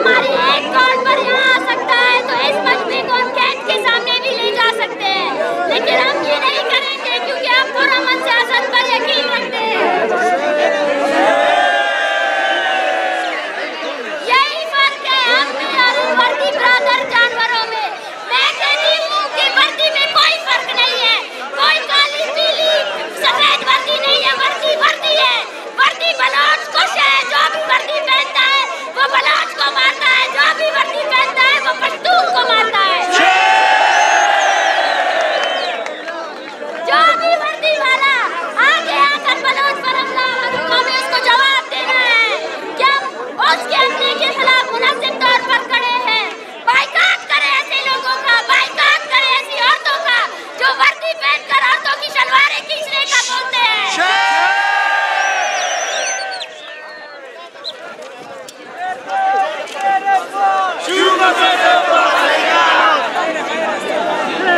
हमारी एक कौन पर यहाँ आ सकता है तो इस मजमे को हम कैद के सामने भी ले जा सकते हैं, लेकिन हम ये नहीं करेंगे क्योंकि हम पुरअमन सियासत पर यकीन रखते हैं। यही फर्क है हम में और वर्दी ब्रदर जानवरों में। मैं कहती हूँ कि वर्दी में कोई फर्क नहीं है, कोई काली पीली सफेद वर्दी नहीं है, वर्दी वर्दी है। वर्दी बलोच खुश है, जो भी वर्दी पहनता है वो बलोच को मारता है, जो भी वर्दी पहनता है वो पश्तून को मारता है। जो भी वर्दी वाला आगे आकर बलोच पर हमला हमें उसको जवाब देना है कि हम उसके हमले के खिलाफ मुनासिब तौर पर खड़े हैं। बाइकाट करें ऐसे लोगों का, बाइकाट करें ऐसी औरतों का जो वर्दी पहनकर औरतों की शलवारें खींचने का बोलते हैं।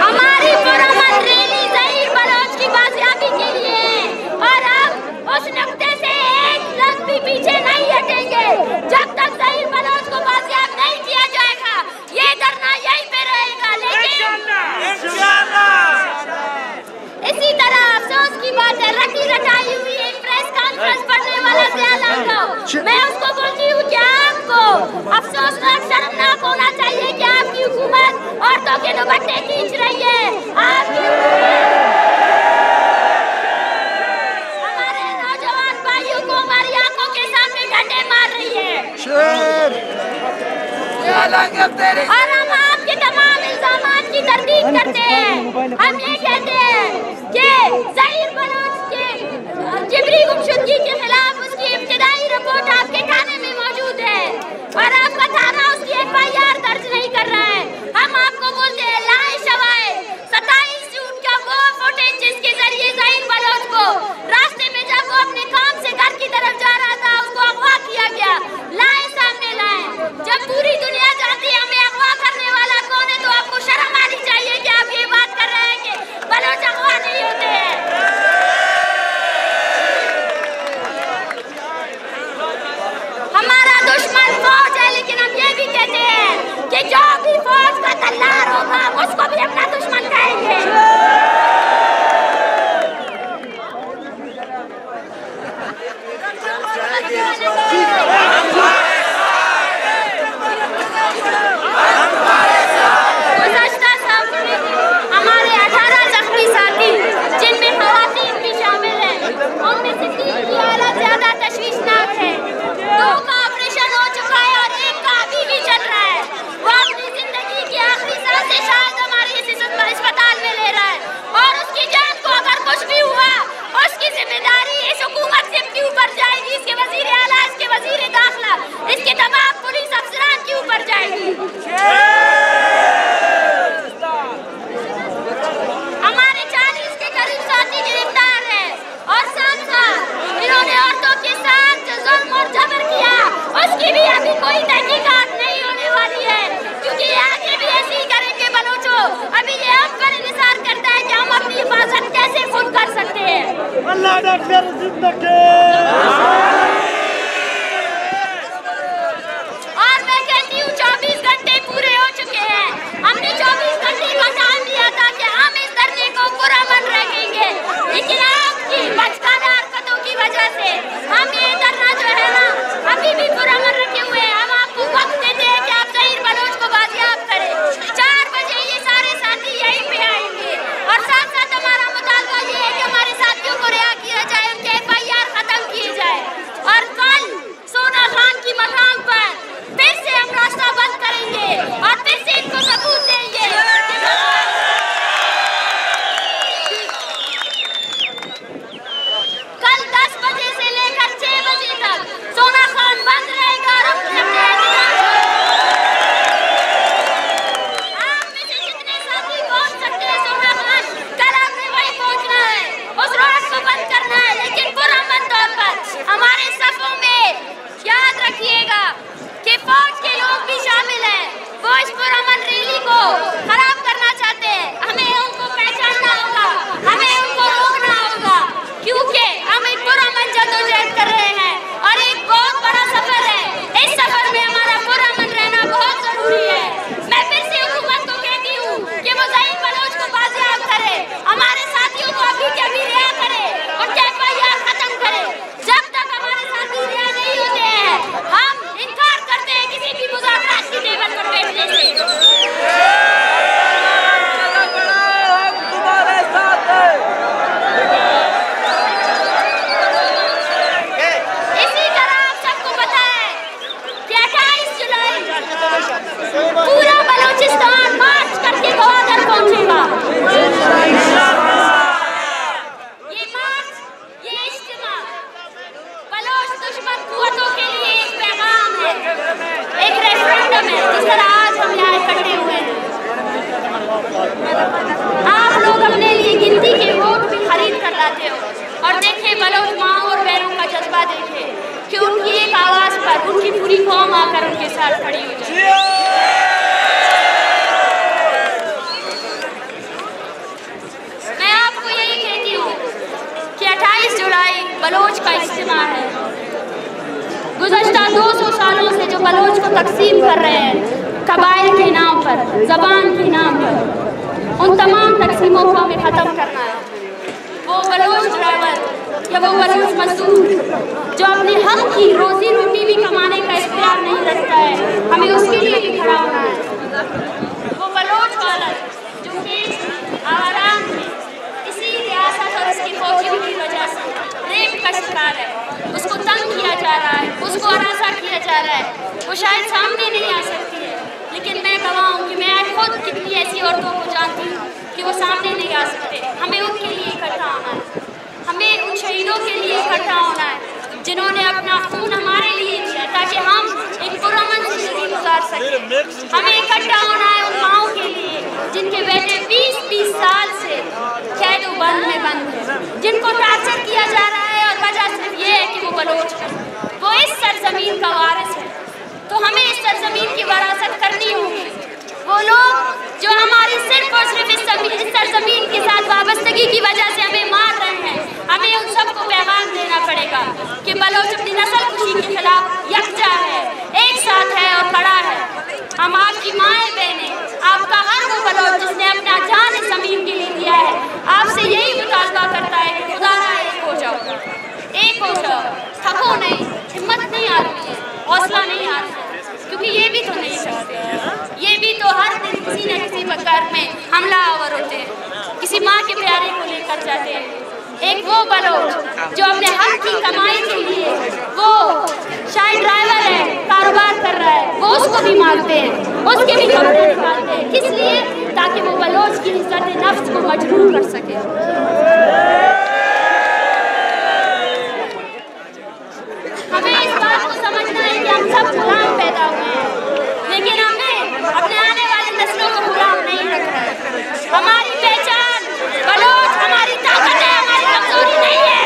हमारी पुरअमन रैली ज़हीर बलोच की बाजियाबी के लिए है और हम उस नुक्ते से एक लफ्ज़ भी पीछे नहीं हटेंगे। जब तक ज़हीर बलोच को बाजियाब नहीं किया जाएगा ये धरना यहीं पे रहेगा। लेकिन इसी तरह अफसोस की बात है, रटी रटाई हुई एक प्रेस कॉन्फ्रेंस पढ़ने वाला ज़यालान का, मैं उसको बोलती हूँ कि आपको अफसोसनाक शर्मनाक होना चाहिए कि आपकी हुकूमत औरतों के दुपट्टे खींच रही है। आपकी हमारे नौजवान भाइयों को हमारी आंखों के सामने डंडे मार रही है और हम आपके तमाम इल्जामात की तरदीद करते हैं। हम ये कहते हैं कि ज़हीर बलोच के जिबरी गुमशुदगी के खिलाफ उसकी इब्तिदाई रिपोर्ट आपके थाने में मौजूद है और आपका थाना उसकी FIR दर्ज नहीं कर रहा है। हम आपको बोलते हैं लाए शवाए 27 जून का वो फुटेज जिसके जरिए ज़हीर बलोच को रास्ते में जब वो अपने काम से घर की तरफ जा रहा था उसको अगवा किया गया, लाए सामने लाए। जब पूरी दुनिया जानती है हमें अगवा करने वाला कौन है तो आपको शर्म आनी चाहिए कि आप ये बात कर रहे हैं कि बलोच अगवा नहीं होते हैं। हमारा दुश्मन फौज है, लेकिन हम ये भी कहते हैं कि जो भी फौज का तल्लार होगा उसको भी अपना दुश्मन कहेंगे। गुज़श्ता साल में हमारे 18 जख्मी साथी जिनमें खवातीन भी शामिल हैं, उनमें से 3 की हालत ज्यादा तशवीशनाक है। 2 का ऑपरेशन हो चुका है और 1 का अभी भी चल रहा है। वो अपनी जिंदगी की आखिरी सांसें शायद हमारे इस अस्पताल में ले रहा है और उसकी जान को अगर कुछ भी हुआ उसकी जिम्मेदारी इस हुकूमत से के ऊपर जाएगी, इसके वजीर आला, इसके वजीर दाखिला, इसके तमाम पुलिस अफसरान के ऊपर जाएगी। हमारे 40 के करीब साथी गिरफ्तार है और साथ साथ इन्होंने औरतों के साथ जुल्म और जबर किया, उसकी भी अभी कोई तहकीकात नहीं होने वाली है क्योंकि ये आगे भी ऐसे ही करेंगे बलोचो। अभी ये हम पर इंतजार करता है कि हम अपनी हिफाजत कैसे खुद कर सकते हैं। अल्लाह डॉक्टर जिंदगी और मैं कहती हूँ 24 घंटे पूरे हो चुके हैं। हमने 24 घंटे का टाइम दिया था कि हम इस धरने को पुरअमन रखेंगे, लेकिन आपकी बचकाना हरकतों की वजह से हम ये धरना जो है ना अभी भी पुरअमन रखे हुए हैं। हम आपको वक्त देते हैं कि आप ज़हीर बलोच को बाजियाब करें। 4 बजे ये सारे साथी यहीं पे आएंगे और साथ साथ हमारा मुतालबा ये है कि हमारे साथियों को रिहा किया जाए, उनके FIR दुश्मन कुव्वतों के लिए एक पैगाम है, एक रेफरेंडम है, जिस तरह आज हम यहाँ इकट्ठे हुए हैं। आप लोग अपने लिए गिनती के वोट भी खरीद कर लाते हो, और देखे बलोच माओ और बहनों का जज्बा देखे कि उनकी एक आवाज़ पर उनकी पूरी कौम आकर उनके साथ खड़ी हो जाए। मैं आपको यही कहती हूँ कि 28 जुलाई बलोच का इज्तिमा है। गुज़श्ता 200 सालों से जो बलोच को तकसीम कर रहे हैं कबाइल के नाम पर, ज़बान के नाम पर, उन तमाम तकसीमों को हमें ख़त्म करना है। वो बलोच ड्राइवर या वो बलोच मजदूर जो अपने हक की रोज़ी रोटी भी कमाने का इख्तियार नहीं रखता है, हमें उसके लिए भी खड़ा होना है। वो बलोच वाला जो कि आराम में इसी रियासत और इसकी फौजियों की वजह से रेप का शिकार है, उसको तंग किया जा रहा है, उसको हरासा किया जा रहा है, वो शायद सामने नहीं आ सकती है, लेकिन मैं गवाह हूँ कि मैं खुद कितनी ऐसी औरतों को जानती हूँ कि वो सामने नहीं आ सकते। हमें उनके लिए इकट्ठा होना है, हमें उन शहीदों के लिए इकट्ठा होना है जिन्होंने अपना खून हमारे लिए दिया ताकि हम एक पुरअमन ज़िंदगी गुजार सकें। हमें इकट्ठा होना है उन माओं के लिए जिनके बेटे 20-20 साल से कैद बंद में बंद हैं, जिनको टार्चर किया जा रहा है और वजह सिर्फ ये है कि वो बलोच है, वो इस सरजमीन का वारिस है। तो हमें इस सरजमीन की वरासत करनी होगी। वो लोग जो हमारी सिर्फ और सिर्फ इस सरजमीन के साथ वाबस्तगी की वजह से हमें मार रहे हैं, हमें उन सबको पैगाम देना पड़ेगा कि बलोच अपनी नस्ल खुशी के खिलाफ यकजा है, एक साथ है और खड़ा है। हम आपकी माएँ बहनें, आपका हर वो बलोच जिसने अपना जान इस ज़मीन के लिए दिया है, आपसे यही मुतालबा करता है कि खुदारा एक हो जाओ, एक हो जाओ, थको नहीं, हिम्मत नहीं आती है, हौसला नहीं आता, क्योंकि ये भी तो नहीं सकते, ये भी तो हर दिन किसी न किसी घर में हमला आवर होते हैं, किसी माँ के प्यारे को लेकर जाते हैं। एक वो बलोच जो अपने हक की कमाई के लिए वो शायद ड्राइवर है, कारोबार कर रहा है, वो उसको भी मारते हैं, उसके भी कपड़े निकालते हैं, किस लिए? ताकि वो बलोच की इज्जत नफ्स को मजबूर कर सके। हमें इस बात को समझना है कि हम सब गुलाम पैदा हुए हैं, लेकिन हमें अपने आने वाली नस्लों को गुलाम नहीं रखना है। हमारी पहचान बलोच हमारी ताकत है, हमारी कमजोरी नहीं है।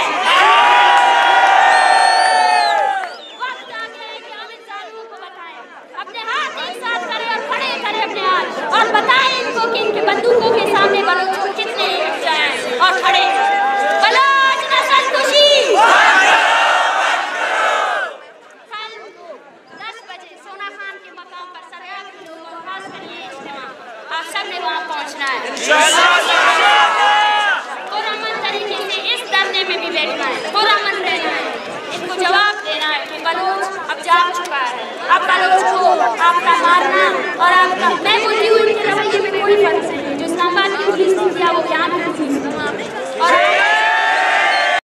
वक्त आ गया है कि हम इन जालिमों को बताएं, अपने हाथ एक साथ करें और खड़े करें अपने हाथ, और बताएं इनको कि इनके बंदूकों के सामने बलोच को कितने रुक जाएं और खड़े। बलोच नस्ल खुशी 10 बजे सोना खान के मकाम पर सरयाब के लोगों खास कर ये इज्तिमा आप सब ने वहाँ पहुँचना है। पुरअमन तरीके से इस धरने में भी बैठना है, पुरअमन रहना है, इनको जवाब देना है कि बलोच अब जाग चुका है, अब बलोच को आपका मारना और आपका